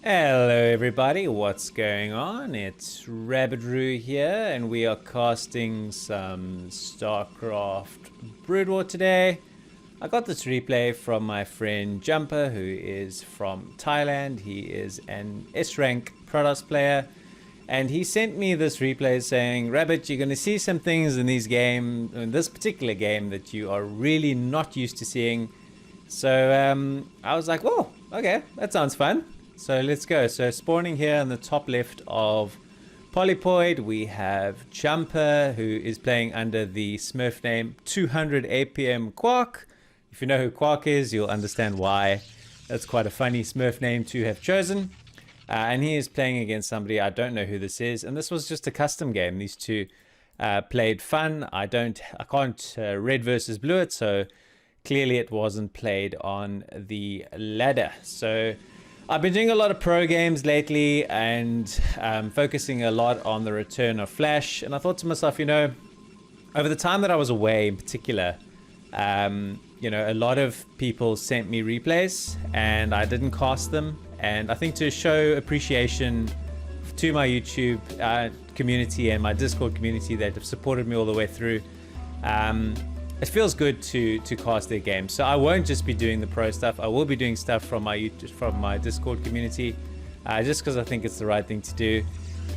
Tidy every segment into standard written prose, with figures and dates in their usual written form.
Hello everybody, what's going on? It's Rabbidroo here and we are casting some Starcraft Broodwar today. I got this replay from my friend Jumper, who is from Thailand. He is an S-rank Protoss player and he sent me this replay saying, Rabbit, you're going to see some things in this particular game that you are really not used to seeing. So I was like, whoa, okay, that sounds fun. So let's go. So spawning here on the top left of Polypoid, we have Jumper, who is playing under the Smurf name 200 APM Quark. If you know who Quark is, you'll understand why. That's quite a funny Smurf name to have chosen. And he is playing against somebody, I don't know who this is. And this was just a custom game. These two played fun. I can't red versus blue it, so clearly it wasn't played on the ladder. So I've been doing a lot of pro games lately and focusing a lot on the return of Flash. And I thought to myself, you know, over the time that I was away in particular, you know, a lot of people sent me replays and I didn't cast them. And I think to show appreciation to my YouTube community and my Discord community that have supported me all the way through, it feels good to cast their games. So I won't just be doing the pro stuff. I will be doing stuff from my Discord community, just because I think it's the right thing to do.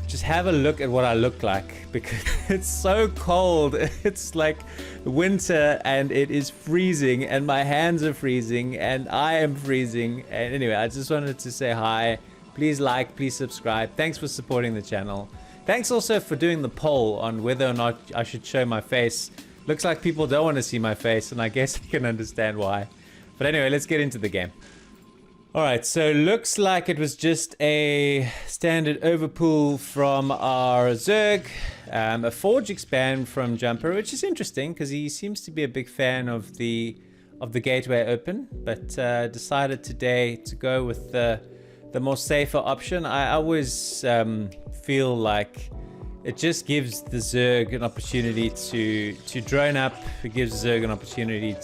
Just have a look at what I look like, because it's so cold. It's like winter and it is freezing and my hands are freezing and I am freezing. And anyway, I just wanted to say hi. Please like, please subscribe. Thanks for supporting the channel. Thanks also for doing the poll on whether or not I should show my face. Looks like people don't want to see my face, and I guess I can understand why. But anyway, let's get into the game. Alright, so looks like it was just a standard overpull from our Zerg. A Forge expand from Jumper, which is interesting, because he seems to be a big fan of the Gateway Open, but decided today to go with the more safer option. I always feel like it just gives the Zerg an opportunity to drone up. It gives the Zerg an opportunity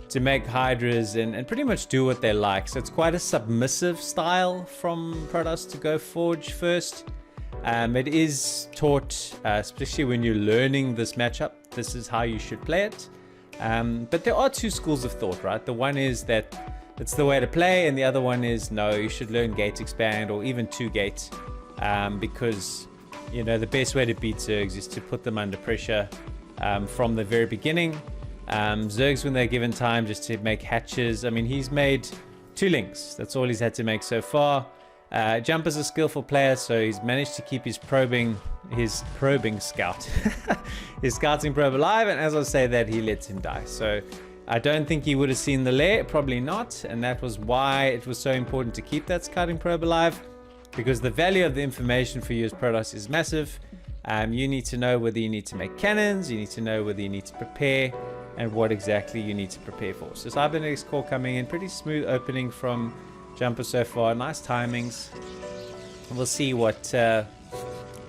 to make Hydras and pretty much do what they like. So it's quite a submissive style from Protoss to go Forge first. It is taught, especially when you're learning this matchup, this is how you should play it. But there are two schools of thought, right? The one is that it's the way to play, and the other one is no, you should learn Gate Expand or even 2 Gate, because you know, the best way to beat Zergs is to put them under pressure from the very beginning. Zergs, when they're given time just to make hatches, I mean, he's made 2 links. That's all he's had to make so far. Jumper's a skillful player, so he's managed to keep his probing scout, his scouting probe alive, and as I say that, he lets him die. So I don't think he would have seen the lair, probably not, and that was why it was so important to keep that scouting probe alive. Because the value of the information for you as Protoss is massive. You need to know whether you need to make cannons, you need to know whether you need to prepare, and what exactly you need to prepare for. So Cybernetics Core coming in, pretty smooth opening from Jumper so far, nice timings. We'll see what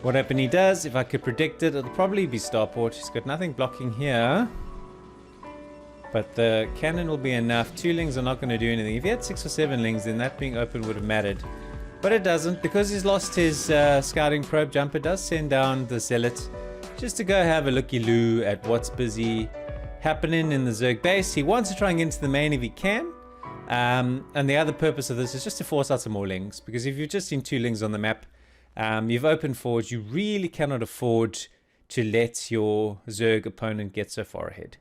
open he does. If I could predict it, it'll probably be Starport. He's got nothing blocking here. But the cannon will be enough. 2 lings are not going to do anything. If he had 6 or 7 lings, then that being open would have mattered. But it doesn't, because he's lost his scouting probe. Jumper does send down the Zealot just to go have a looky-loo at what's busy happening in the Zerg base. He wants to try and get into the main if he can. And the other purpose of this is just to force out some more lings, because if you've just seen 2 lings on the map, you've opened Forge, you really cannot afford to let your Zerg opponent get so far ahead.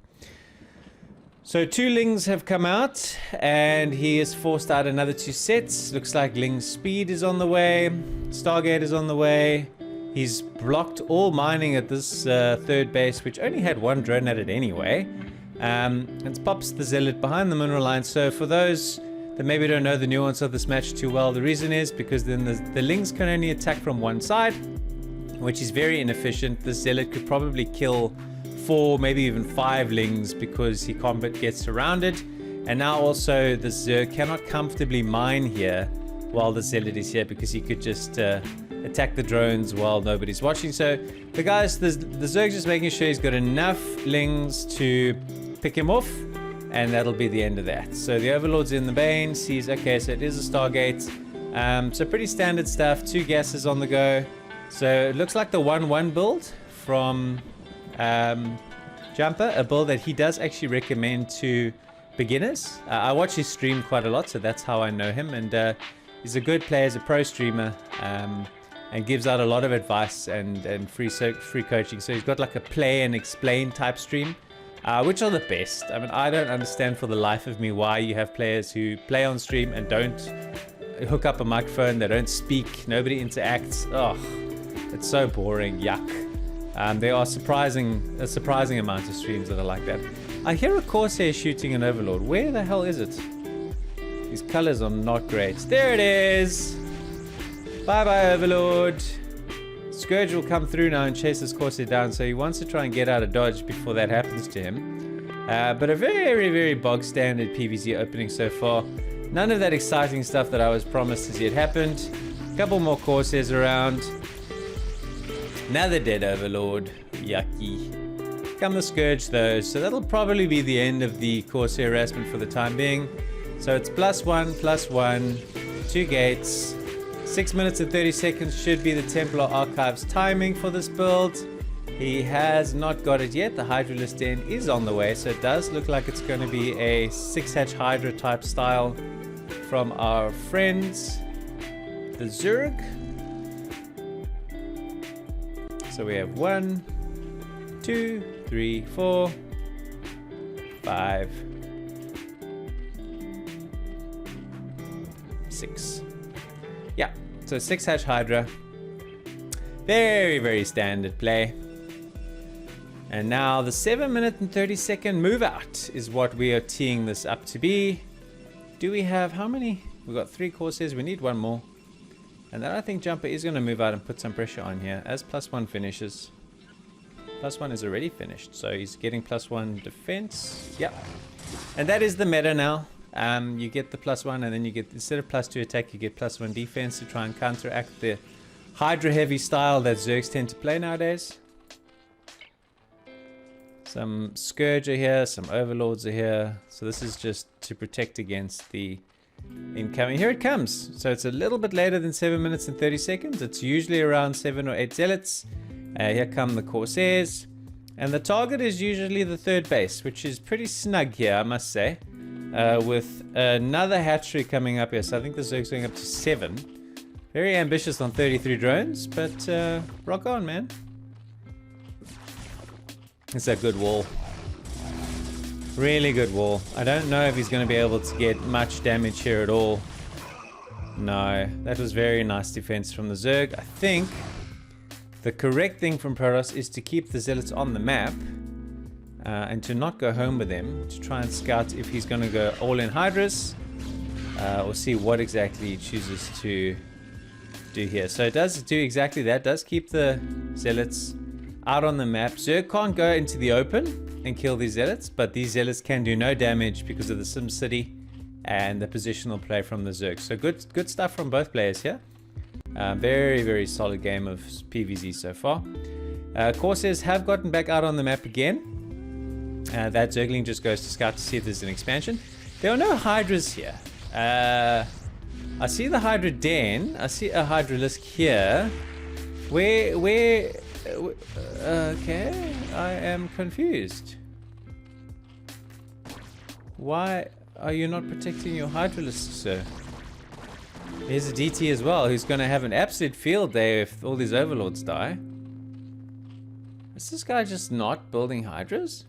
So 2 lings have come out and he has forced out another 2 sets. Looks like Ling Speed is on the way. Stargate is on the way. He's blocked all mining at this 3rd base, which only had 1 drone at it anyway. And pops the Zealot behind the mineral line. So for those that maybe don't know the nuance of this match too well, the reason is because then the Lings can only attack from one side, which is very inefficient. The Zealot could probably kill 4, maybe even 5 lings because he combat gets surrounded. And now also the Zerg cannot comfortably mine here while the Zealot is here, because he could just attack the drones while nobody's watching. So the Zerg's just making sure he's got enough lings to pick him off, and that'll be the end of that. So the Overlord's in the Bane, sees, okay, so it is a Stargate. So pretty standard stuff, 2 gases on the go. So it looks like the 1-1 build from Jumper, a build that he does actually recommend to beginners. I watch his stream quite a lot, so that's how I know him, and he's a good player, he's a pro streamer, and gives out a lot of advice and free coaching. So he's got like a play and explain type stream, which are the best. I mean, I don't understand for the life of me why you have players who play on stream and don't hook up a microphone, they don't speak, nobody interacts. Oh, it's so boring, yuck. There are a surprising amount of streams that are like that. I hear a Corsair shooting an Overlord. Where the hell is it? These colors are not great. There it is! Bye-bye, Overlord. Scourge will come through now and chase this Corsair down, so he wants to try and get out of dodge before that happens to him. But a very, very bog-standard PvZ opening so far. None of that exciting stuff that I was promised has yet happened. A couple more Corsairs around. Another dead Overlord. Yucky. Come the Scourge though, so that'll probably be the end of the Corsair harassment for the time being. So it's +1, 2 gates. 6 minutes and 30 seconds should be the Templar Archives timing for this build. He has not got it yet. The Hydralisk Den is on the way, so it does look like it's going to be a 6-hatch Hydra type style from our friends, the Zerg. So we have 1, 2, 3, 4, 5, 6. Yeah, so 6-hatch Hydra. Very, very standard play. And now the 7 minute and 30 second move out is what we are teeing this up to be. Do we have how many? We've got 3 Corsairs, we need 1 more. And then I think Jumper is going to move out and put some pressure on here as +1 finishes. +1 is already finished, so he's getting +1 defense. Yep. And that is the meta now. You get the +1 and then you get, instead of +2 attack, you get +1 defense to try and counteract the Hydra heavy style that Zergs tend to play nowadays. Some Scourge are here, some Overlords are here. So this is just to protect against the incoming. Here it comes. So it's a little bit later than 7 minutes and 30 seconds. It's usually around 7 or 8 Zealots. Here come the Corsairs. And the target is usually the 3rd base, which is pretty snug here, I must say. With another hatchery coming up here. So I think the Zerg's going up to 7. Very ambitious on 33 drones, but rock on, man. It's a good wall. Really good wall. I don't know if he's going to be able to get much damage here at all. No, that was very nice defense from the Zerg. I think the correct thing from Protoss is to keep the Zealots on the map and to not go home with them, to try and scout if he's going to go all in Hydras or see what exactly he chooses to do here. So it does do exactly that. It does keep the Zealots out on the map. Zerg can't go into the open and kill these Zealots, but these Zealots can do no damage because of the Sim City and the positional play from the Zerg. So good stuff from both players here. Very, very solid game of PvZ so far. Corsairs have gotten back out on the map again. That Zergling just goes to scout to see if there's an expansion. There are no Hydras here. I see the Hydra Den. I see a Hydralisk here. Where okay, I am confused. Why are you not protecting your Hydralisk, sir? Here's a DT as well, who's going to have an absolute field day if all these Overlords die. Is this guy just not building Hydras?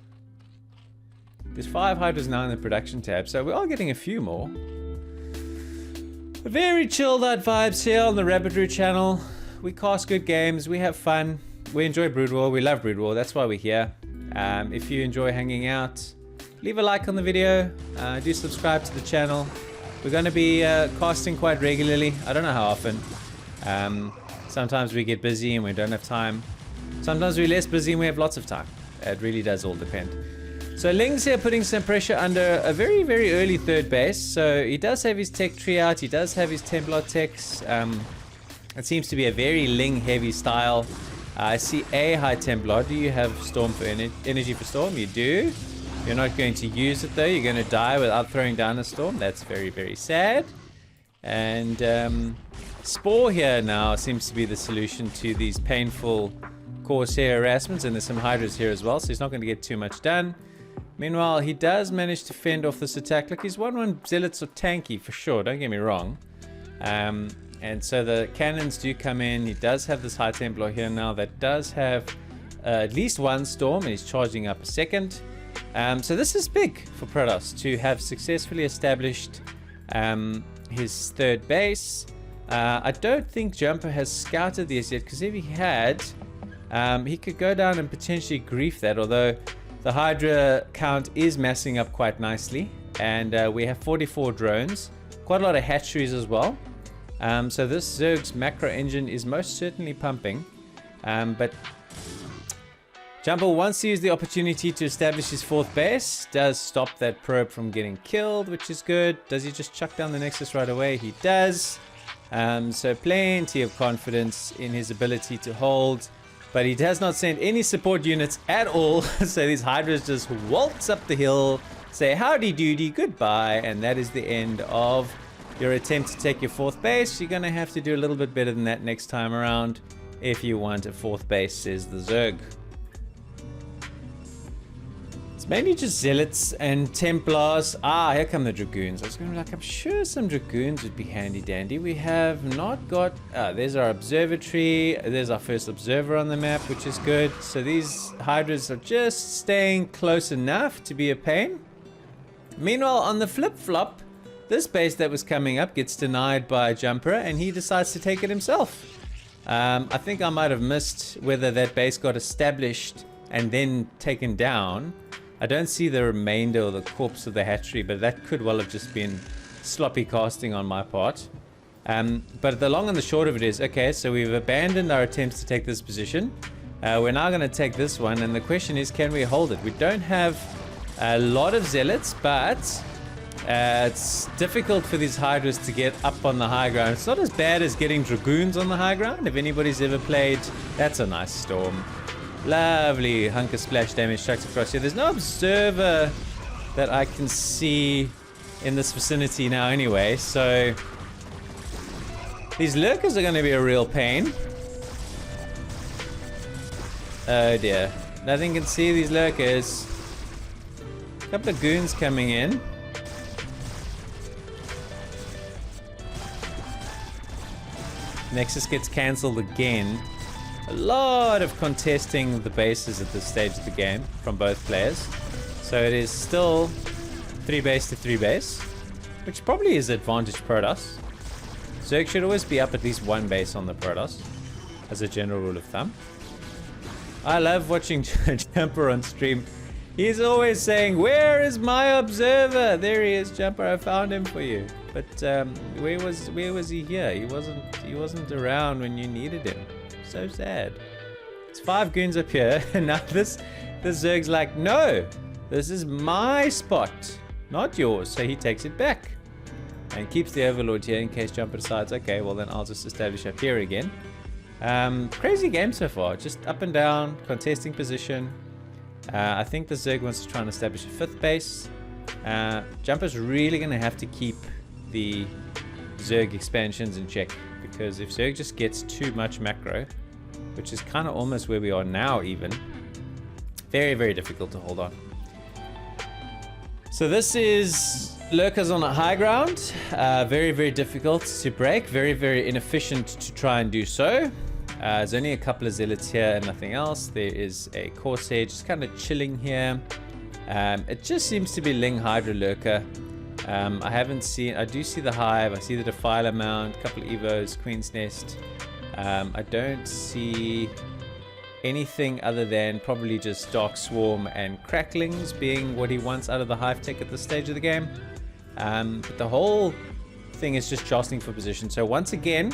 There's 5 Hydras now in the production tab, so we are getting a few more. Very chilled out vibes here on the Rabbit channel. We cast good games, we have fun. We enjoy Broodwar, we love Broodwar, that's why we're here. If you enjoy hanging out, leave a like on the video, do subscribe to the channel. We're going to be casting quite regularly, I don't know how often. Sometimes we get busy and we don't have time. Sometimes we're less busy and we have lots of time. It really does all depend. So Ling's here putting some pressure under a very, very early 3rd base. So he does have his tech tree out, he does have his Templar techs. It seems to be a very Ling heavy style. I see a High Templar. Do you have Storm for energy for Storm? You do. You're not going to use it though. You're going to die without throwing down a Storm. That's very, very sad. And Spore here now seems to be the solution to these painful Corsair harassments, and there's some Hydras here as well, so he's not going to get too much done. Meanwhile, he does manage to fend off this attack. Look, his 1-1 Zealots are tanky for sure, don't get me wrong. And so the cannons do come in. He does have this High Templar here now that does have at least one Storm, and he's charging up a second. So this is big for Protoss to have successfully established his third base. I don't think Jumper has scouted this yet, because if he had, he could go down and potentially grief that, although the Hydra count is massing up quite nicely, and we have 44 drones, quite a lot of hatcheries as well. So this Zerg's macro engine is most certainly pumping, but Jumper wants to use the opportunity to establish his fourth base, does stop that probe from getting killed, which is good. Does he just chuck down the Nexus right away? He does. So plenty of confidence in his ability to hold, but he does not send any support units at all. So these Hydras just waltz up the hill, say howdy doody, goodbye, and that is the end of your attempt to take your fourth base. You're going to have to do a little bit better than that next time around if you want a fourth base, says the Zerg. It's mainly just Zealots and Templars. Ah, here come the Dragoons. I was going to be like, I'm sure some Dragoons would be handy dandy. We have not got... there's our observatory. There's our first observer on the map, which is good. So these Hydras are just staying close enough to be a pain. Meanwhile, on the flip-flop, this base that was coming up gets denied by Jumper, and he decides to take it himself. I think I might have missed whether that base got established and then taken down. I don't see the remainder or the corpse of the hatchery, but that could well have just been sloppy casting on my part. But the long and the short of it is, okay, so we've abandoned our attempts to take this position. We're now going to take this one, and the question is, can we hold it? We don't have a lot of Zealots, but it's difficult for these Hydras to get up on the high ground. It's not as bad as getting Dragoons on the high ground. If anybody's ever played, that's a nice Storm. Lovely hunk of splash damage chucked across here. There's no observer that I can see in this vicinity now anyway, so these lurkers are going to be a real pain. Oh dear. Nothing can see these lurkers. A couple of goons coming in. Nexus gets cancelled again. A lot of contesting the bases at this stage of the game from both players. So it is still 3 base to 3 base, which probably is advantage Protoss. Zerg should always be up at least 1 base on the Protoss, as a general rule of thumb. I love watching Jumper on stream. He's always saying, "Where is my observer?" There he is, Jumper. I found him for you. But where was he here? He wasn't around when you needed him. So sad. It's 5 goons up here, and now this Zerg's like, no, this is my spot, not yours. So he takes it back and keeps the Overlord here in case Jumper decides, okay, well then I'll just establish up here again. Crazy game so far, just up and down, contesting position. I think the Zerg wants to try and establish a 5th base. Jumper's really going to have to keep the Zerg expansions in check, because if Zerg just gets too much macro, which is kind of almost where we are now even, very, very difficult to hold on. So this is lurkers on a high ground. Very, very difficult to break. Very, very inefficient to try and do so. There's only a couple of Zealots here and nothing else. There is a Corsair just kind of chilling here. It just seems to be Ling Hydra Lurker. I do see the Hive, I see the Defiler Mount, a couple of Evos, Queen's Nest. I don't see anything other than probably just Dark Swarm and Cracklings being what he wants out of the Hive tech at this stage of the game. But the whole thing is just jostling for position. So once again,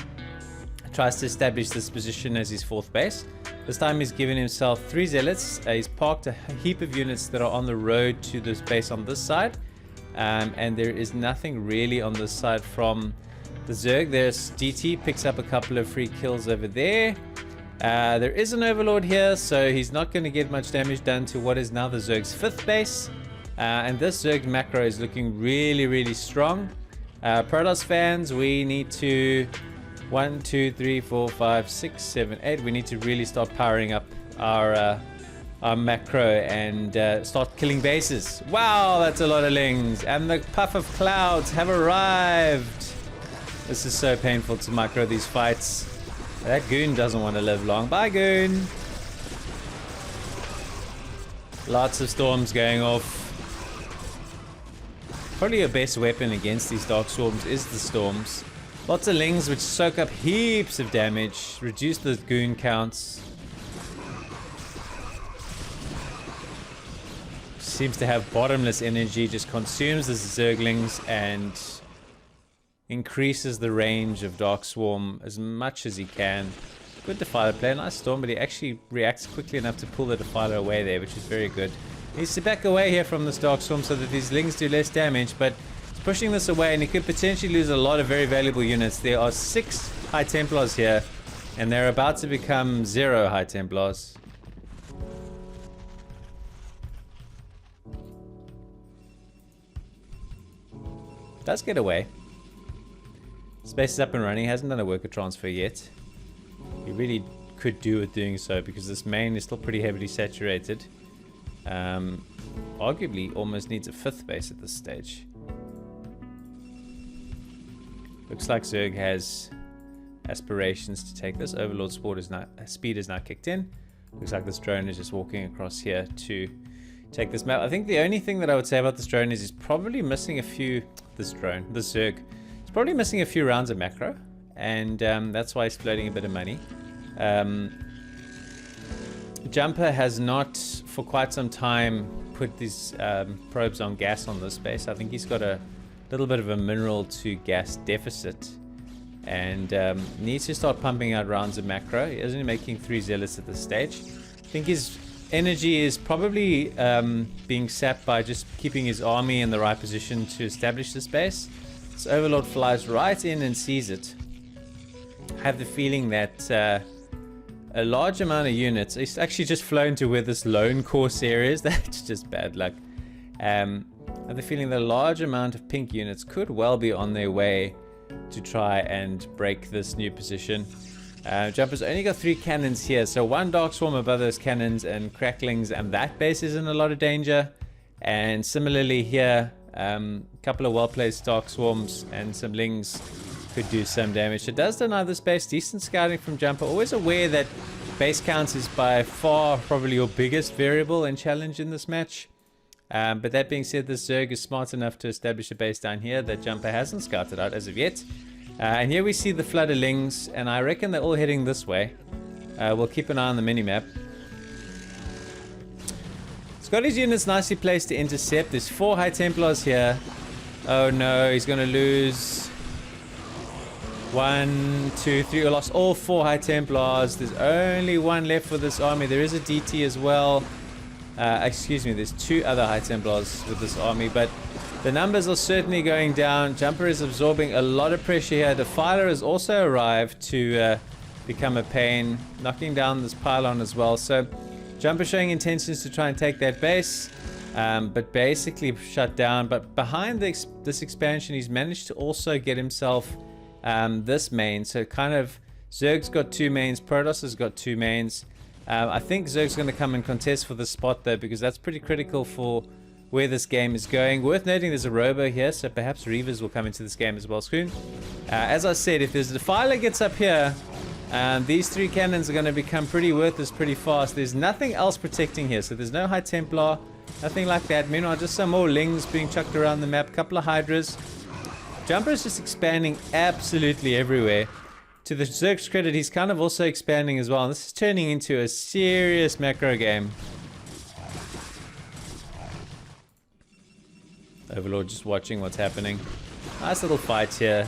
tries to establish this position as his 4th base. This time he's given himself 3 Zealots. He's parked a heap of units that are on the road to this base on this side. And there is nothing really on this side from the Zerg. There's DT, picks up a couple of free kills over there. There is an Overlord here, so he's not going to get much damage done to what is now the Zerg's 5th base. And this Zerg macro is looking really, really strong. Protoss fans, we need to 1, 2, 3, 4, 5, 6, 7, 8. We need to really start powering up our macro and start killing bases. Wow, that's a lot of lings. And the puff of clouds have arrived. This is so painful to micro these fights. That goon doesn't want to live long. Bye, goon. Lots of storms going off. Probably your best weapon against these dark swarms is the storms. Lots of lings which soak up heaps of damage, reduce the goon counts. Seems to have bottomless energy, just consumes the zerglings and increases the range of Dark Swarm as much as he can. Good Defiler play, nice storm, but he actually reacts quickly enough to pull the Defiler away there, which is very good. He needs to back away here from this Dark Swarm so that these lings do less damage, but he's pushing this away and he could potentially lose a lot of very valuable units. There are 6 High Templars here, and they're about to become 0 High Templars. Does get away. Space is up and running. Hasn't done a worker transfer yet. He really could do with doing so because this main is still pretty heavily saturated. Arguably almost needs a 5th base at this stage. Looks like Zerg has aspirations to take this. Overlord speed is now kicked in. Looks like this drone is just walking across here to take this map. I think the only thing that I would say about this drone is he's probably missing a few... This Zerg. He's probably missing a few rounds of macro. And that's why he's floating a bit of money. Jumper has not, for quite some time, put these probes on gas on this base. I think he's got a little bit of a mineral to gas deficit. And needs to start pumping out rounds of macro. He is only making 3 zealots at this stage. I think his energy is probably being sapped by just keeping his army in the right position to establish this base. This Overlord flies right in and sees it. I have the feeling that a large amount of units, it's actually just flown to where this lone Corsair is. That's just bad luck. I have the feeling that a large amount of pink units could well be on their way to try and break this new position. Jumper's only got 3 cannons here, so 1 Dark Swarm above those cannons and cracklings, and that base is in a lot of danger. And similarly here, a couple of well-placed Dark Swarms and some Lings could do some damage. It does deny this base. Decent scouting from Jumper. Always aware that base counts is by far probably your biggest variable and challenge in this match. But that being said, this Zerg is smart enough to establish a base down here that Jumper hasn't scouted out as of yet. And here we see the flood of lings, and I reckon they're all heading this way. We'll keep an eye on the minimap. He's got his units nicely placed to intercept. There's 4 High Templars here. Oh no, he's going to lose 1, 2, 3. We lost all 4 High Templars. There's only 1 left for this army. There is a DT as well. Excuse me, there's 2 other High Templars with this army, but the numbers are certainly going down. Jumper is absorbing a lot of pressure here. Defiler has also arrived to become a pain, knocking down this pylon as well. So Jumper showing intentions to try and take that base, but basically shut down. But behind this expansion, he's managed to also get himself this main. So kind of Zerg's got 2 mains, Protoss has got 2 mains. I think Zerg's going to come and contest for this spot though, because that's pretty critical for where this game is going. Worth noting there's a robo here, so perhaps Reavers will come into this game as well soon. As I said, if there's a Defiler gets up here, these 3 cannons are going to become pretty worthless pretty fast. There's nothing else protecting here, so there's no High Templar, nothing like that. Meanwhile, just some more Lings being chucked around the map, couple of Hydras. Jumper is just expanding absolutely everywhere. To the Zerg's credit, he's kind of also expanding as well. And this is turning into a serious macro game. Overlord just watching what's happening. Nice little fight here.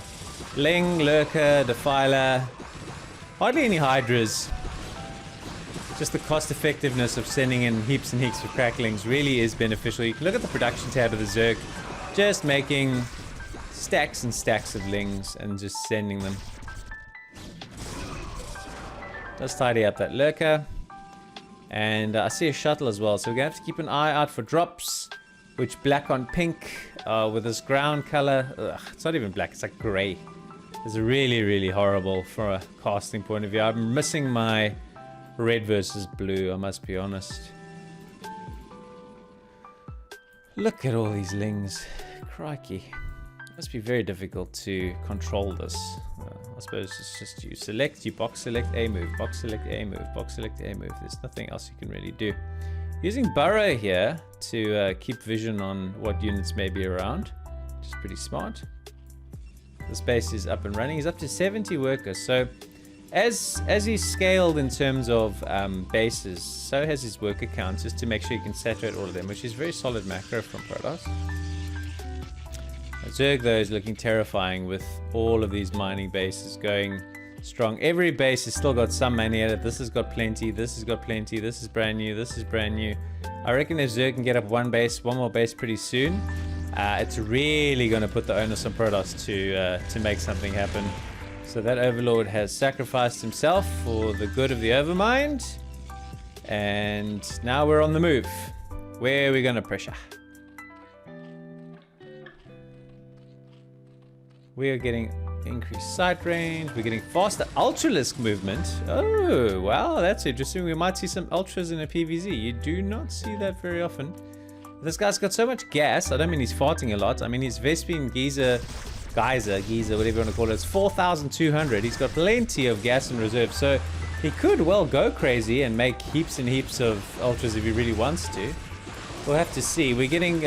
Ling, Lurker, Defiler. Hardly any Hydras. Just the cost effectiveness of sending in heaps and heaps of cracklings really is beneficial. You can look at the production tab of the Zerg. Just making stacks and stacks of Lings and just sending them. Let's tidy up that Lurker. And I see a shuttle as well, so we're going to have to keep an eye out for drops. which black on pink with this ground color. Ugh, it's not even black, it's like gray. It's really, really horrible from a casting point of view. I'm missing my red versus blue, I must be honest. Look at all these lings. Crikey. It must be very difficult to control this. I suppose it's just you select, you box select A move, box select A move, box select A move. There's nothing else you can really do. Using burrow here to keep vision on what units may be around, which is pretty smart. This base is up and running. He's up to 70 workers. So as he's scaled in terms of bases, so has his worker count, just to make sure you can saturate all of them, which is very solid macro from Protoss. Zerg though is looking terrifying with all of these mining bases going strong. Every base has still got some money at it. This has got plenty, this has got plenty, this is brand new, this is brand new. I reckon if Zerg can get up one more base pretty soon, it's really going to put the onus on Protoss to make something happen. So that Overlord has sacrificed himself for the good of the Overmind. And now we're on the move. Where are we going to pressure? We are getting increased sight range. We're getting faster Ultralisk movement. Oh, wow, that's interesting. We might see some Ultras in a PvZ. You do not see that very often. This guy's got so much gas. I don't mean he's farting a lot. I mean his Vespene Geyser, whatever you want to call it, it's 4,200. He's got plenty of gas in reserve. So he could well go crazy and make heaps and heaps of Ultras if he really wants to. We'll have to see. We're getting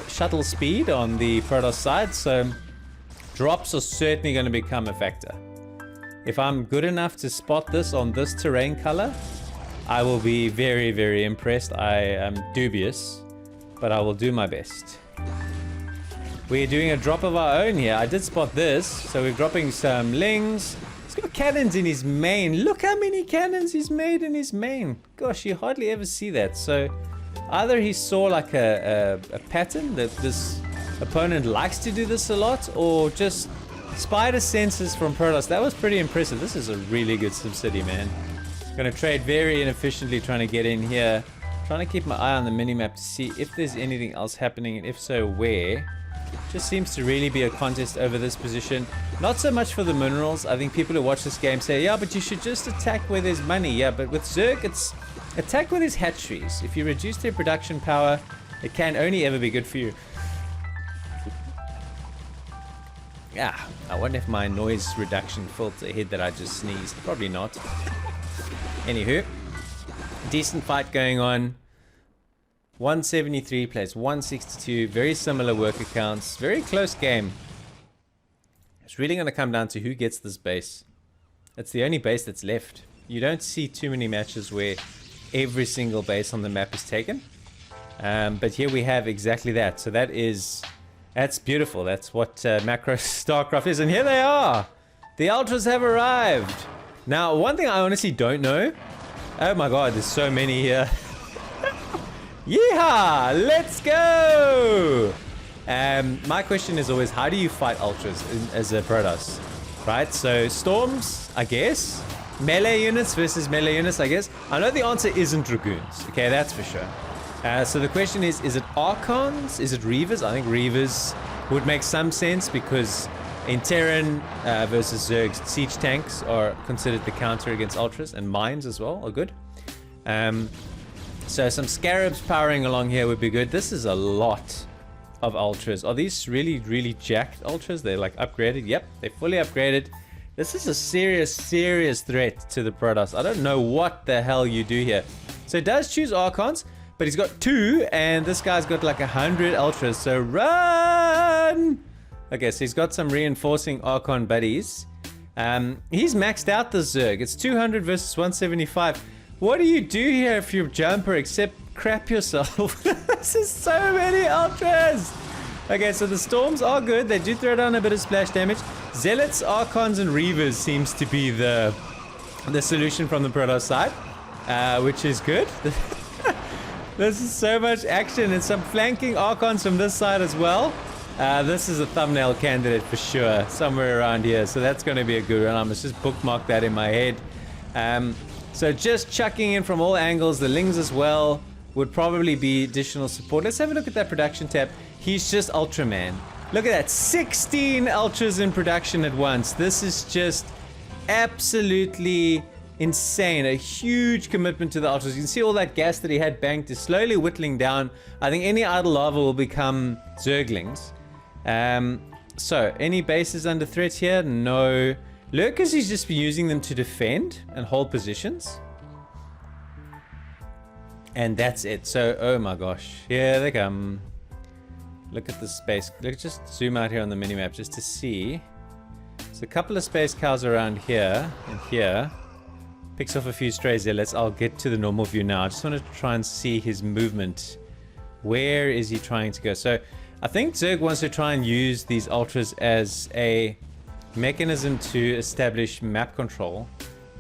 shuttle speed on the Protoss side. So drops are certainly going to become a factor. If I'm good enough to spot this on this terrain color, I will be very, very impressed. I am dubious, but I will do my best. We're doing a drop of our own here. I did spot this, so we're dropping some lings. He's got cannons in his main. Look how many cannons he's made in his main. Gosh, you hardly ever see that. So either he saw like a pattern that this opponent likes to do this a lot, or just spider senses from Protoss. That was pretty impressive. This is a really good SimCity, man. Gonna trade very inefficiently trying to get in here. Trying to keep my eye on the minimap to see if there's anything else happening, and if so, where. Just seems to really be a contest over this position. Not so much for the minerals. I think people who watch this game say, yeah, but you should just attack where there's money. Yeah, but with Zerg, it's attack where there's hatcheries. If you reduce their production power, it can only ever be good for you. Yeah, I wonder if my noise reduction filter hid that I just sneezed. Probably not. Anywho, decent fight going on. 173 plays 162. Very similar worker counts. Very close game. It's really going to come down to who gets this base. It's the only base that's left. You don't see too many matches where every single base on the map is taken. But here we have exactly that. So that's beautiful. That's what macro Starcraft is. And here they are. The Ultras have arrived. Now, one thing I honestly don't know. Oh my god, there's so many here. Yeehaw! Let's go! My question is always, how do you fight Ultras as a Protoss? Right? So, Storms, I guess. Melee units versus melee units, I guess. I know the answer isn't Dragoons. Okay, that's for sure. So the question is it Archons? Is it Reavers? I think Reavers would make some sense because in Terran versus Zerg, siege tanks are considered the counter against Ultras, and mines as well are good. So some Scarabs powering along here would be good. This is a lot of Ultras. Are these really, really jacked Ultras? They're like upgraded? Yep, they're fully upgraded. This is a serious, serious threat to the Protoss. I don't know what the hell you do here. So it does choose Archons. But he's got 2, and this guy's got like 100 Ultras, so run! Okay, so he's got some reinforcing Archon buddies. He's maxed out the Zerg. It's 200 versus 175. What do you do here if you're Jumper except crap yourself? This is so many Ultras! Okay, so the Storms are good. They do throw down a bit of splash damage. Zealots, Archons, and Reavers seems to be the solution from the Protoss side, which is good. This is so much action, and some flanking Archons from this side as well. This is a thumbnail candidate for sure, somewhere around here. So that's going to be a good one. I must just bookmark that in my head. So just chucking in from all angles, the Lings as well. would probably be additional support. Let's have a look at that production tab. He's just Ultraman. Look at that, 16 Ultras in production at once. This is just absolutely insane. A huge commitment to the Ultras. You can see all that gas that he had banked is slowly whittling down. I think any idle lava will become Zerglings. So, any bases under threat here? No. Lurkers, he's just been using them to defend and hold positions. And that's it. So, oh my gosh. Here they come. Look at the space. Let's just zoom out here on the minimap just to see. There's a couple of space cows around here and here. Picks off a few strays there. I'll get to the normal view now. I just want to try and see his movement. Where is he trying to go? So I think Zerg wants to try and use these ultras as a mechanism to establish map control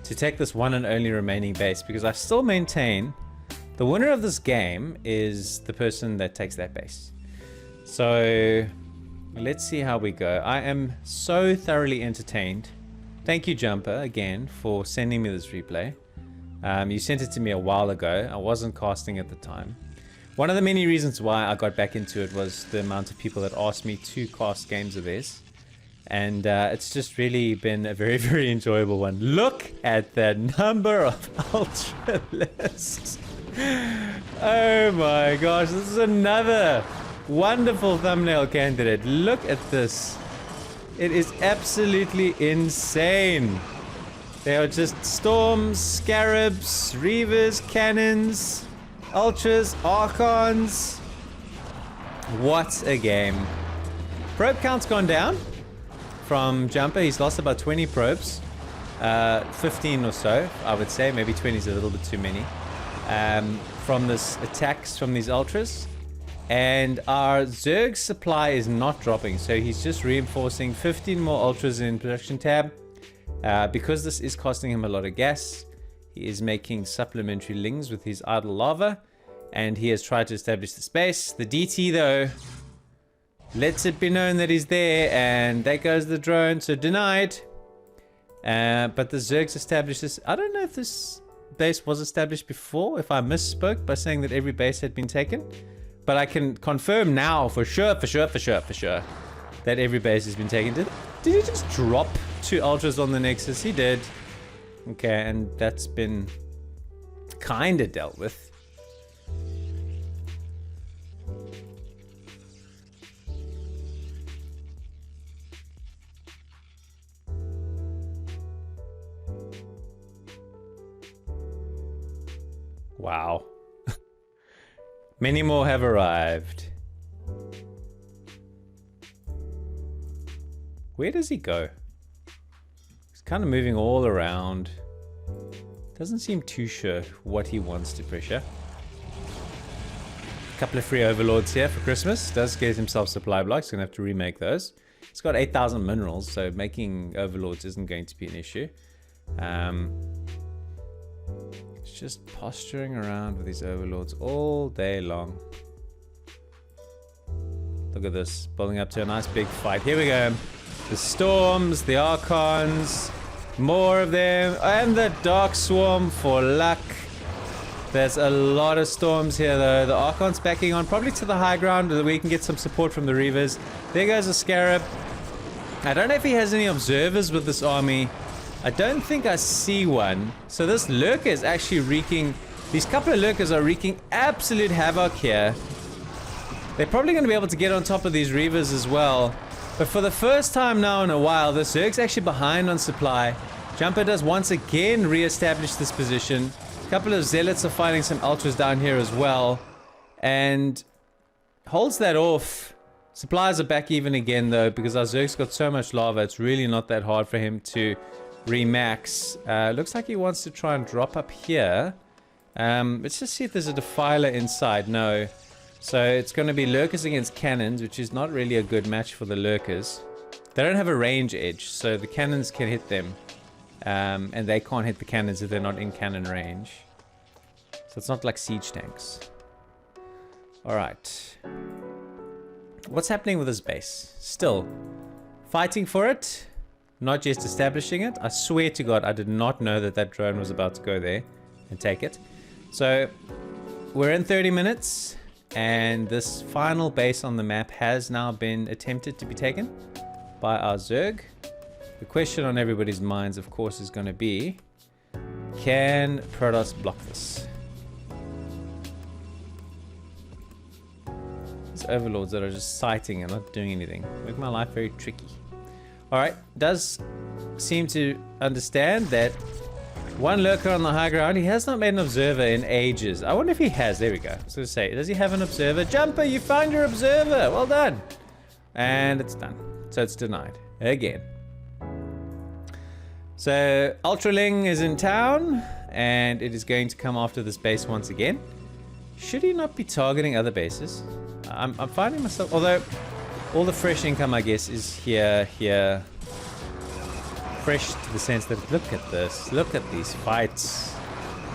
to take this one and only remaining base, because I still maintain the winner of this game is the person that takes that base. So let's see how we go. I am so thoroughly entertained. Thank you, Jumper, again for sending me this replay. You sent it to me a while ago. I wasn't casting at the time. One of the many reasons why I got back into it was the amount of people that asked me to cast games of theirs. And it's just really been a very, very enjoyable one. Look at the number of Ultralisks. Oh my gosh, this is another wonderful thumbnail candidate. Look at this. It is absolutely insane. They are just storms, scarabs, reavers, cannons, ultras, archons. What a game. Probe count's gone down from Jumper. He's lost about 20 probes. 15 or so, I would say. Maybe 20 is a little bit too many. From this attacks from these ultras. And our Zerg supply is not dropping, so he's just reinforcing 15 more ultras in production tab. Because this is costing him a lot of gas, he is making supplementary lings with his idle lava, and he has tried to establish the space. The DT though lets it be known that he's there, and there goes the drone, so denied. But the Zergs established this. I don't know if this base was established before, if I misspoke by saying that every base had been taken. But I can confirm now for sure that every base has been taken. Did he just drop 2 ultras on the Nexus? He did. Okay, and that's been kind of dealt with. Wow. Many more have arrived. Where does he go? He's kind of moving all around. Doesn't seem too sure what he wants to pressure. A couple of free overlords here for Christmas. Does get himself supply blocks. Gonna have to remake those. He's got 8,000 minerals, so making overlords isn't going to be an issue. Just posturing around with these overlords all day long. Look at this, building up to a nice big fight. Here we go. The storms, the archons, more of them, and the dark swarm for luck. There's a lot of storms here though. The archons backing on probably to the high ground so that we can get some support from the reavers. There goes a scarab. I don't know if he has any observers with this army. I don't think I see one. So this lurker is actually wreaking... These couple of lurkers are wreaking absolute havoc here. They're probably going to be able to get on top of these reavers as well. But for the first time now in a while, the Zerg's actually behind on supply. Jumper does once again re-establish this position. A couple of zealots are fighting some ultras down here as well. And holds that off. Supplies are back even again though, because our Zerg's got so much lava, it's really not that hard for him to remax. Looks like he wants to try and drop up here. Let's just see if there's a defiler inside. No. So it's going to be lurkers against cannons, which is not really a good match for the lurkers. They don't have a range edge, so the cannons can hit them. And they can't hit the cannons if they're not in cannon range. So it's not like siege tanks. Alright. What's happening with this base? Still fighting for it. Not just establishing it. I swear to God, I did not know that that drone was about to go there and take it. So we're in 30 minutes, and this final base on the map has now been attempted to be taken by our Zerg. The question on everybody's minds, of course, is going to be, can Protoss block this? These overlords that are just sighting and not doing anything make my life very tricky. Alright, does seem to understand that one lurker on the high ground. He has not made an observer in ages. I wonder if he has. There we go. I was going to say, does he have an observer? Jumper, you found your observer. Well done. And it's done. So it's denied. Again. So Ultraling is in town, and it is going to come after this base once again. Should he not be targeting other bases? I'm finding myself, although all the fresh income, I guess, is here. Fresh to the sense that, look at this. Look at these fights.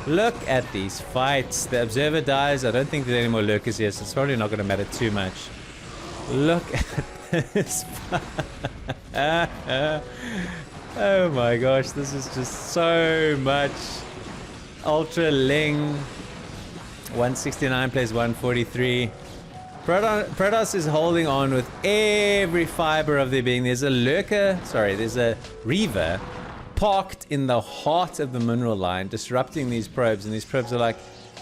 Look at these fights. The observer dies. I don't think there's any more lurkers here, so it's probably not going to matter too much. Look at this. Oh my gosh, this is just so much. Ultraling. 169 plays 143. Protoss is holding on with every fiber of their being. There's a lurker, there's a reaver parked in the heart of the mineral line, disrupting these probes, and these probes are like,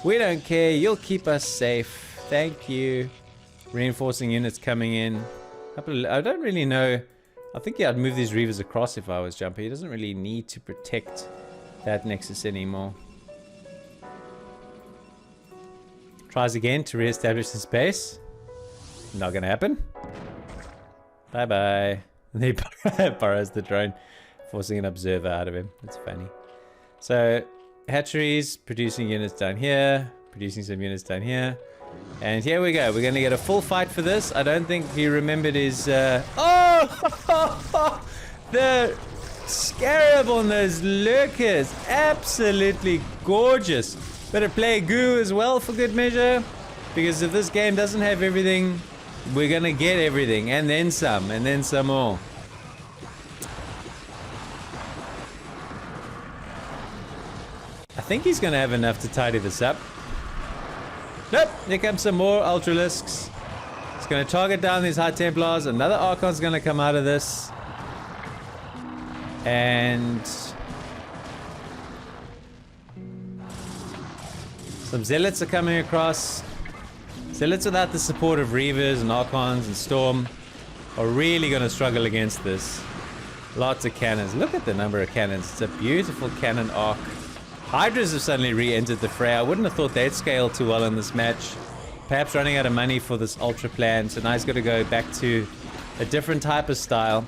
we don't care, you'll keep us safe, thank you. Reinforcing units coming in. I don't really know. I think, yeah, I'd move these reavers across if I was Jumper. He doesn't really need to protect that nexus anymore. Tries again to re-establish his base. Not gonna happen. Bye bye. And he borrows the drone, forcing an observer out of him. That's funny. So hatcheries producing units down here, producing some units down here, and here we go. We're gonna get a full fight for this. I don't think he remembered his. Oh, the scarab on those lurkers, absolutely gorgeous. Better play goo as well for good measure, because if this game doesn't have everything, we're gonna get everything, and then some more. I think he's gonna have enough to tidy this up. Nope, here comes some more Ultralisks. It's gonna target down these High Templars. Another Archon's gonna come out of this. And some Zealots are coming across. Zealots without the support of Reavers and Archons and Storm are really going to struggle against this. Lots of cannons. Look at the number of cannons. It's a beautiful cannon arc. Hydras have suddenly re-entered the fray. I wouldn't have thought they'd scale too well in this match. Perhaps running out of money for this Ultra plan, so now he's got to go back to a different type of style.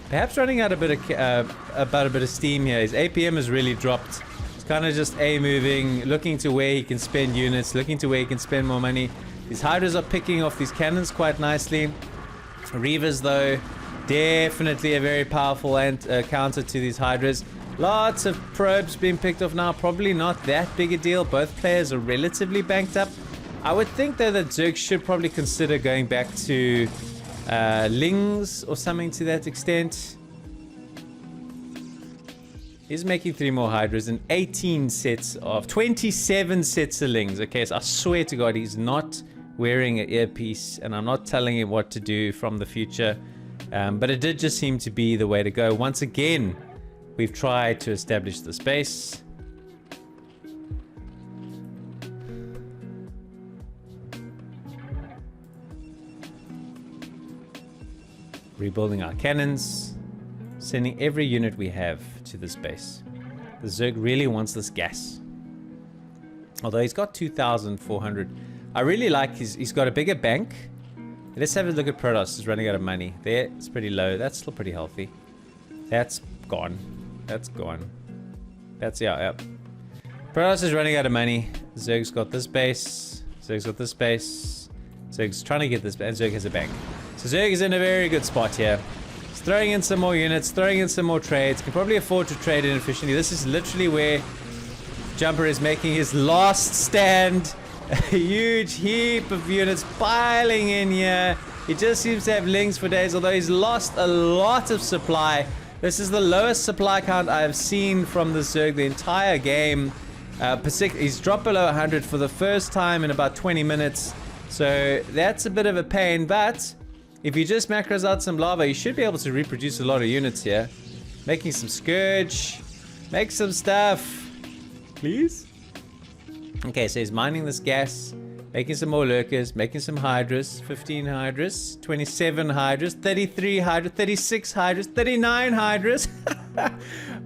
Perhaps running out a bit of steam here. His APM has really dropped. He's kind of just A-moving, looking to where he can spend units, looking to where he can spend more money. These Hydras are picking off these cannons quite nicely. Reavers, though, definitely a very powerful counter to these Hydras. Lots of probes being picked off now. Probably not that big a deal. Both players are relatively banked up. I would think, though, that Zerg should probably consider going back to Lings or something to that extent. He's making 3 more Hydras and 27 sets of Lings. Okay, so I swear to God, he's not wearing an earpiece, and I'm not telling him what to do from the future. But it did just seem to be the way to go. Once again, we've tried to establish the space. Rebuilding our cannons. Sending every unit we have to this base. The Zerg really wants this gas. Although he's got 2,400. I really like he's got a bigger bank. Let's have a look at Protoss. He's running out of money. There, it's pretty low. That's still pretty healthy. That's gone. That's gone. That's, yeah. Protoss is running out of money. Zerg's got this base. Zerg's got this base. Zerg's trying to get this, and Zerg has a bank. So Zerg is in a very good spot here. He's throwing in some more units, throwing in some more trades. Can probably afford to trade in efficiently. This is literally where Jumper is making his last stand. A huge heap of units piling in here. He just seems to have Lings for days, although he's lost a lot of supply. This is the lowest supply count I have seen from the Zerg the entire game. He's dropped below 100 for the first time in about 20 minutes. So that's a bit of a pain, but if you just macros out some lava, you should be able to reproduce a lot of units here. Making some Scourge. Make some stuff. Please? Okay, so he's mining this gas. Making some more lurkers. Making some Hydras. 15 Hydras. 27 Hydras. 33 Hydras. 36 Hydras. 39 Hydras.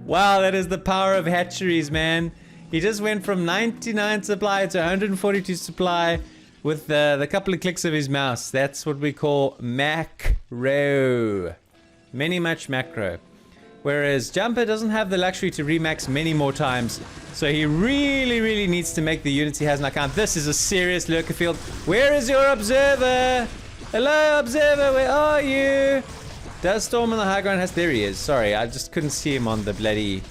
Wow, that is the power of hatcheries, man. He just went from 99 supply to 142 supply with the couple of clicks of his mouse. That's what we call macro. Many much macro. Whereas Jumper doesn't have the luxury to remax many more times. So he really needs to make the units he has in account. This is a serious lurker field. Where is your observer? Hello, observer, where are you? Does Storm on the high ground has... There he is. Sorry, I just couldn't see him on the bloody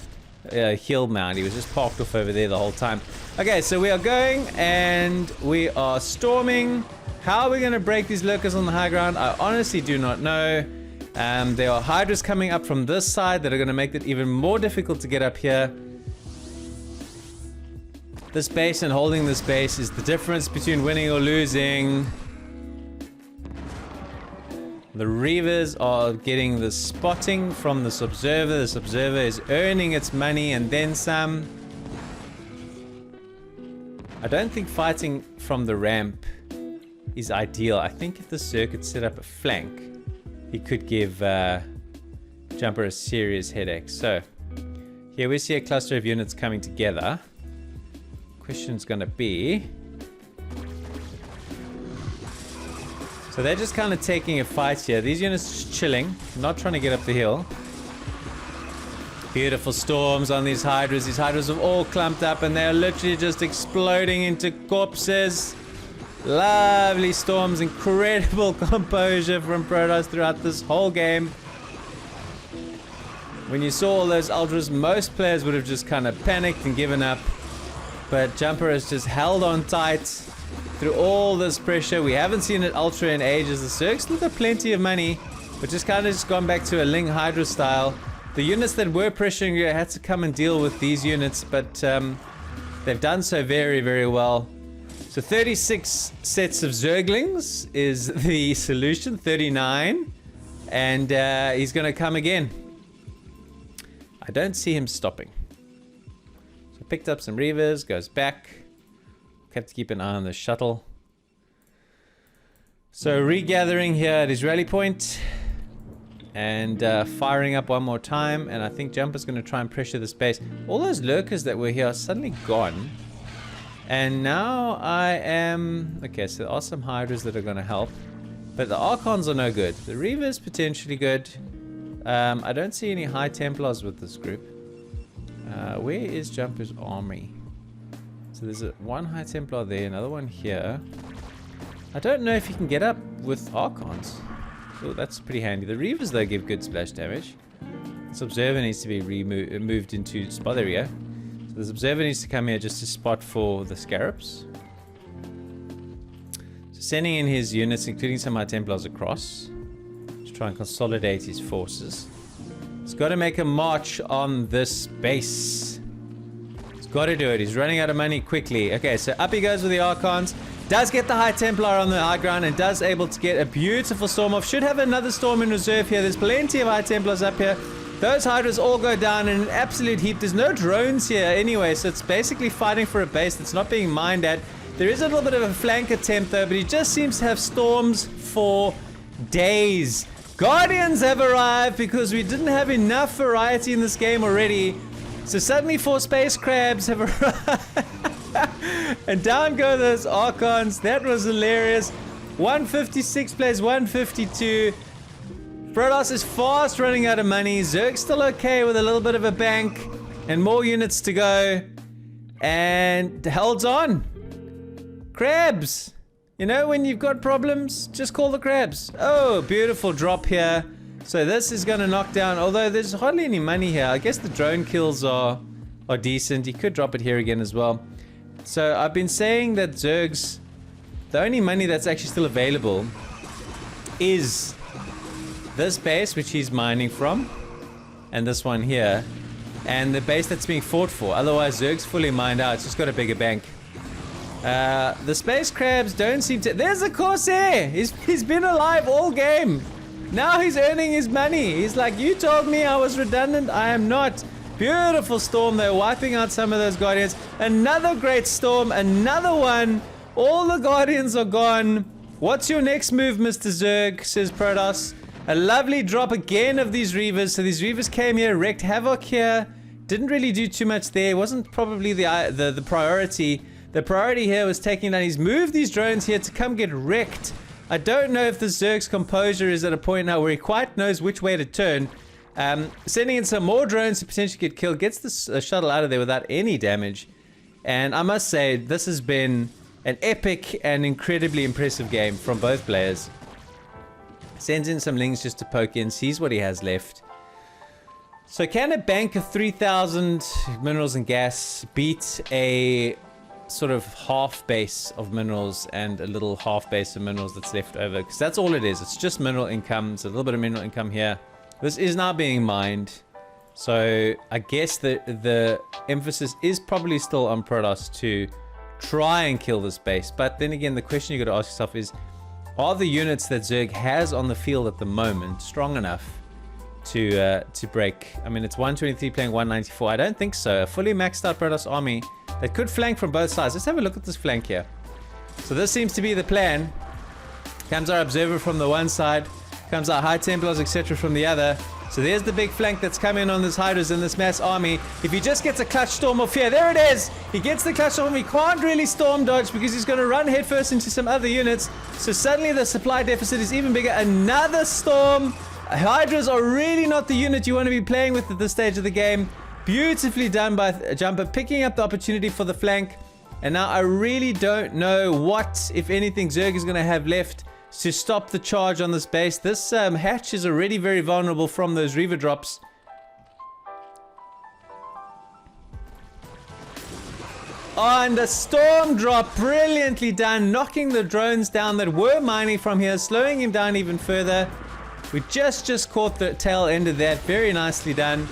hill mount. He was just parked off over there the whole time. Okay, so we are going and we are storming. How are we going to break these lurkers on the high ground? I honestly do not know. There are Hydras coming up from this side that are going to make it even more difficult to get up here. This base and holding this base is the difference between winning or losing. The Reavers are getting the spotting from this observer. This observer is earning its money and then some. I don't think fighting from the ramp is ideal. I think if the Zerg could set up a flank, he could give Jumper a serious headache. So here we see a cluster of units coming together. Question's gonna be, so they're just kind of taking a fight here. These units just chilling, not trying to get up the hill. Beautiful storms on these Hydras. These Hydras have all clumped up and they're literally just exploding into corpses. Lovely storms, incredible composure from Protoss throughout this whole game. When you saw all those Ultras, most players would have just kind of panicked and given up. But Jumper has just held on tight through all this pressure. We haven't seen it Ultra in ages. The Zergs still got plenty of money, but just kind of just gone back to a Ling Hydra style. The units that were pressuring you had to come and deal with these units, but they've done so very well. So 36 sets of Zerglings is the solution, 39, and he's going to come again. I don't see him stopping. So picked up some Reavers, goes back. Have to keep an eye on the shuttle. So regathering here at his rally point and firing up one more time, and I think Jumper's going to try and pressure this base. All those lurkers that were here are suddenly gone. And now I am... Okay, so there are some Hydras that are going to help. But the Archons are no good. The Reavers potentially good. I don't see any High Templars with this group. Where is Jumper's army? So there's one High Templar there, another one here. I don't know if you can get up with Archons. Oh, that's pretty handy. The Reavers, though, give good splash damage. This Observer needs to be moved into spot. There we go. So this Observer needs to come here just to spot for the Scarabs. So sending in his units, including some High Templars across, to try and consolidate his forces. He's got to make a march on this base. He's got to do it. He's running out of money quickly. Okay, so up he goes with the Archons. Does get the High Templar on the high ground and does able to get a beautiful storm off. Should have another storm in reserve here. There's plenty of High Templars up here. Those Hydras all go down in an absolute heap. There's no drones here anyway, so it's basically fighting for a base that's not being mined at. There is a little bit of a flank attempt though, but he just seems to have storms for days. Guardians have arrived because we didn't have enough variety in this game already. So suddenly 4 space crabs have arrived. And down go those Archons. That was hilarious. 156 plays 152. Protoss is fast running out of money. Zerg's still okay with a little bit of a bank and more units to go. And holds on. Crabs. You know, when you've got problems, just call the crabs. Oh, beautiful drop here. So this is going to knock down, although there's hardly any money here. I guess the drone kills are decent. You could drop it here again as well. So I've been saying that Zergs, the only money that's actually still available is this base, which he's mining from, and this one here. and the base that's being fought for. Otherwise, Zerg's fully mined out. It's just got a bigger bank. The space crabs don't seem to... There's a Corsair! He's been alive all game. Now he's earning his money. He's like, you told me I was redundant. I am not. Beautiful storm. They're wiping out some of those Guardians. Another great storm. Another one. All the Guardians are gone. What's your next move, Mr. Zerg? Says Protoss. A lovely drop again of these Reavers. So these Reavers came here, wreaked havoc here. Didn't really do too much there. It wasn't probably the priority. The priority here was taking down. He's moved these drones here to come get wrecked. I don't know if the Zerg's composure is at a point now where he quite knows which way to turn. Sending in some more drones to potentially get killed. Gets the shuttle out of there without any damage. And I must say, this has been an epic and incredibly impressive game from both players. Sends in some lings just to poke in. Sees what he has left. So can a bank of 3,000 minerals and gas beat a sort of half base of minerals and a little half base of minerals that's left over? Because that's all it is. It's just mineral income. It's a little bit of mineral income here. This is now being mined. So I guess the emphasis is probably still on Protoss to try and kill this base. But then again, the question you got to ask yourself is, are the units that Zerg has on the field at the moment strong enough to break? I mean, it's 123 playing 194. I don't think so. A fully maxed out Protoss army that could flank from both sides. Let's have a look at this flank here. So this seems to be the plan. Comes our observer from the one side, comes our high templars, etc. from the other. So there's the big flank that's coming on this Hydras in this mass army. If he just gets a clutch storm off here, there it is! He gets the clutch storm. He can't really storm dodge because he's going to run headfirst into some other units. So suddenly the supply deficit is even bigger. Another storm. Hydras are really not the unit you want to be playing with at this stage of the game. Beautifully done by Jumper, picking up the opportunity for the flank. And now I really don't know what, if anything, Zerg is going to have left to stop the charge on this base. This hatch is already very vulnerable from those Reaver drops. Oh, and the storm drop, brilliantly done, knocking the drones down that were mining from here, slowing him down even further. We just caught the tail end of that. Very nicely done.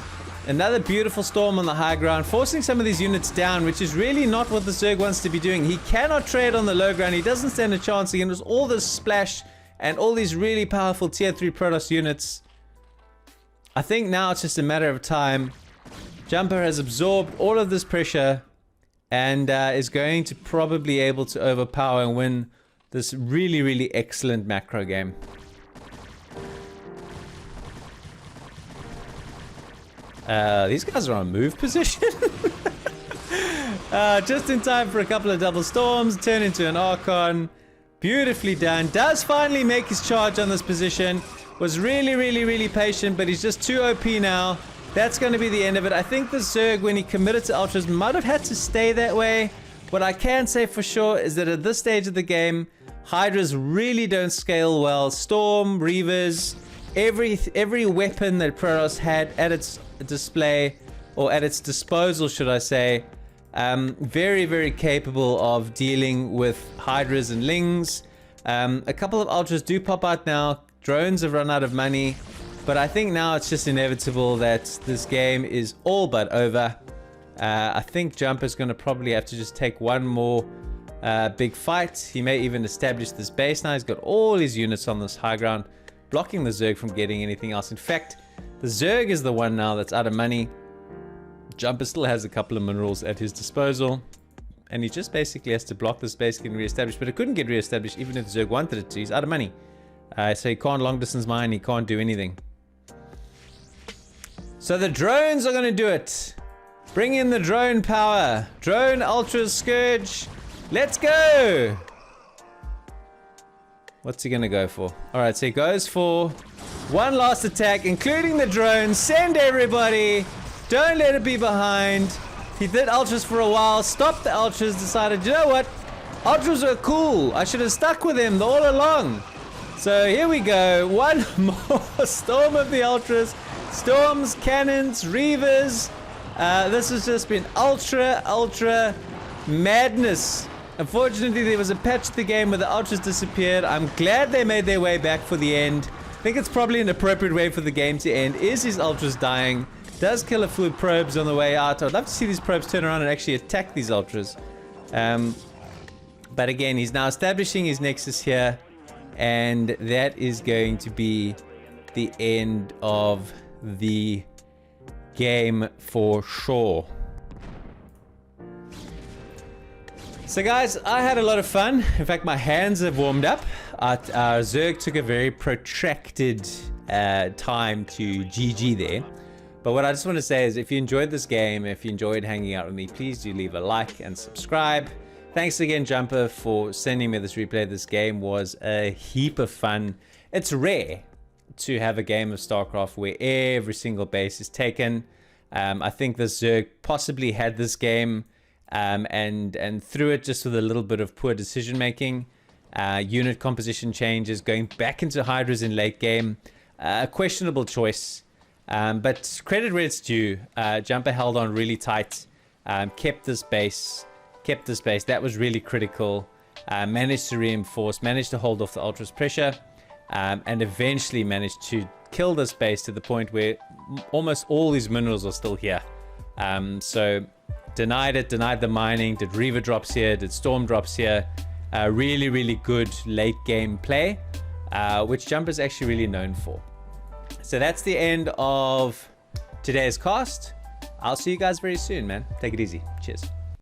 Another beautiful storm on the high ground, forcing some of these units down, which is really not what the Zerg wants to be doing. He cannot trade on the low ground. He doesn't stand a chance against all this splash and all these really powerful tier 3 Protoss units. I think now it's just a matter of time. Jumper has absorbed all of this pressure and is going to probably able to overpower and win this really excellent macro game. These guys are on move position. Just in time for a couple of double storms. Turn into an Archon. Beautifully done. Does finally make his charge on this position. Was really patient, but he's just too OP now. That's going to be the end of it. I think the Zerg, when he committed to Ultras, might have had to stay that way. What I can say for sure is that at this stage of the game, Hydras really don't scale well. Storm, Reavers, every weapon that Protoss had at its display, or at its disposal, should I say, very capable of dealing with Hydras and Lings. A couple of Ultras do pop out now. Drones have run out of money, but I think now it's just inevitable that this game is all but over. I think Jumper's going to probably have to just take one more big fight. He may even establish this base now. He's got all his units on this high ground, blocking the Zerg from getting anything else. In fact, the Zerg is the one now that's out of money. Jumper still has a couple of minerals at his disposal, and he just basically has to block this base getting re-established, but it couldn't get re-established even if Zerg wanted it to. He's out of money. So he can't long distance mine, he can't do anything. So the drones are going to do it. Bring in the drone power. Drone Ultras Scourge. Let's go! What's he going to go for? Alright, so he goes for one last attack, including the drones. Send everybody. Don't let it be behind. He did Ultras for a while, stopped the Ultras, decided, you know what? Ultras are cool. I should have stuck with him all along. So here we go. One more storm of the Ultras. Storms, cannons, Reavers. This has just been ultra madness. Unfortunately, there was a patch to the game where the Ultras disappeared. I'm glad they made their way back for the end. I think it's probably an appropriate way for the game to end. Is his Ultras dying? Does kill a few probes on the way out. I'd love to see these probes turn around and actually attack these ultras. But again, he's now establishing his nexus here, and that is going to be the end of the game for sure. So guys, I had a lot of fun. In fact, my hands have warmed up. Zerg took a very protracted time to GG there. But what I just want to say is, if you enjoyed this game, if you enjoyed hanging out with me, please do leave a like and subscribe. Thanks again, Jumper, for sending me this replay. This game was a heap of fun. It's rare to have a game of StarCraft where every single base is taken. I think the Zerg possibly had this game and through it just with a little bit of poor decision making, unit composition changes, going back into Hydras in late game, a questionable choice. But credit where it's due. Jumper held on really tight, kept this base. That was really critical. Managed to reinforce, managed to hold off the Ultra's pressure, and eventually managed to kill this base to the point where almost all these minerals are still here. So denied the mining, did Reaver drops here, did Storm drops here. Really, really good late game play, which Jumper's actually really known for. So that's the end of today's cast. I'll see you guys very soon, man. Take it easy. Cheers.